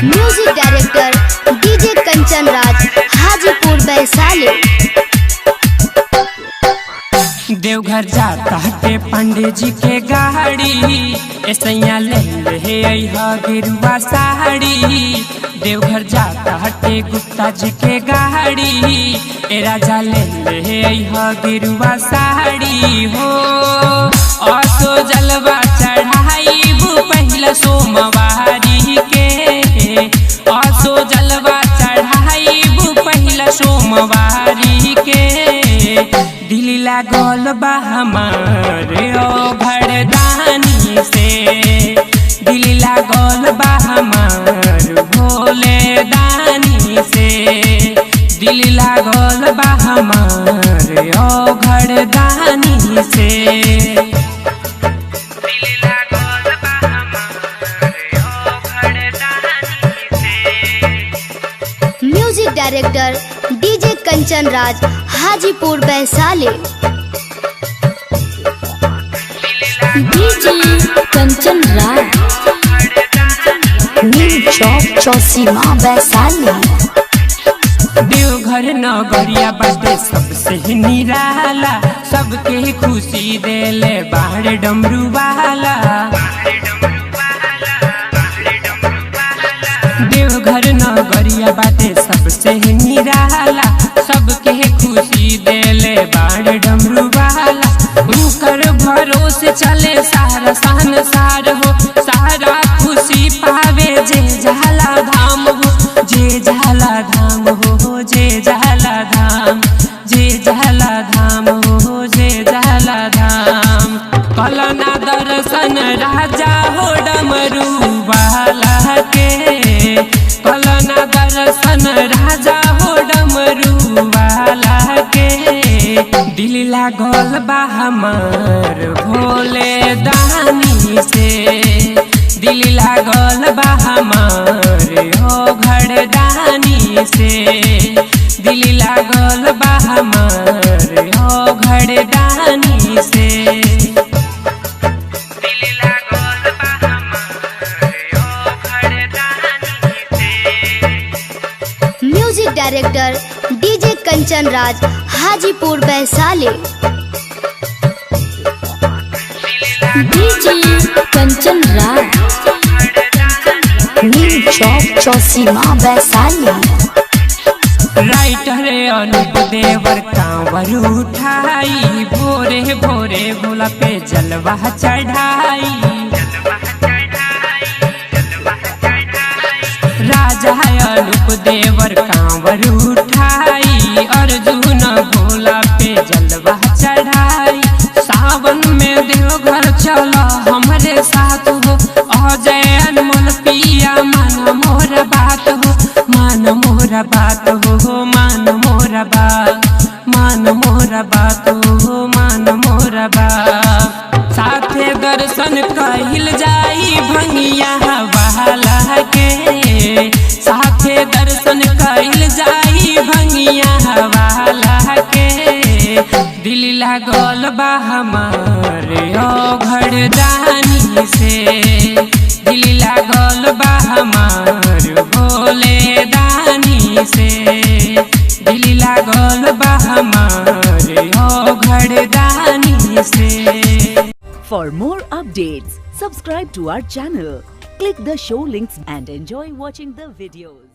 Music director DJ Kanchan Raj, Hajipur Vaishali. Deoghar जाता है पंडित जी के गाड़ी, ऐसैया ले गिरुआ साड़ी। देवघर जाता है गुप्ता जी के गाड़ी, ए राजा ले गिरुआ साड़ी हो। असो जलवा चढ़ाई पहला सोमवारी के, असो जलवा चढ़ाई पहला सोमवारी के। दिल लागल बा हमारे ओ घरदानी से, दिल लागल बा हमार भोले दानी से, दिल लागल बा हमारे ओ घरदानी से। Music director DJ Kanchan Raj, Hajipur Vaishali. DJ Kanchan Raj, new चौक चौसीमा वैशाली। देवघर नगरिया बाटे सबसे निराला, सबके खुशी देले बाहर डमरू वाला। देवघर नगरिया बाटे सबसे निराला, सबके खुशी देले बाहर डमरू वाला। उनकर भरोसे चले सारा संसार हो, सारा खुशी पावे जे जाला धाम हो, जे जाला धाम हो, जे जाला धाम, जे जाला धाम हो, जे जाला धाम। कलना दर्शन राजा हो डमरू वाला के, कलना दर्शन राजा हो डमरू वाला के। दिल लागल बा हमार भोले दानी से, दिल लागल बा हमार ओ घरदानी से, दिल लागल बा हमार ओ घरदानी से। Music director DJ Kanchan Raj, Hajipur Vaishali. DJ Kanchan Raj, new चौक चौसीमा वैशाली। राइटर अनूप देवर कांवर उठाई, भोरे भोरे भोला पे जलवा चढ़ाई। राजा अनूप देवर कांवर उठाई, अर्जुन भोला पे जलवा चढ़ाई। सावन में देवघर चला हमारे साथ हो, अजय अनमोल पिया मन मोर बात हो, मान मोर बात हो, मान मोर बात, मान मोर बात हो, मान मोर बात। साथे दर्शन कहिल जाई भंगिया वाला के, साथे दर्शन कहिल जाई भंगिया वाला के। दिल लागल बा हमारे ओ घरदानी से, दिल लागल बा हमार भोले दानी से, दिल लागल बा हमारे ओ घरदानी से। For more updates, subscribe to our channel, click the show links and enjoy watching the videos.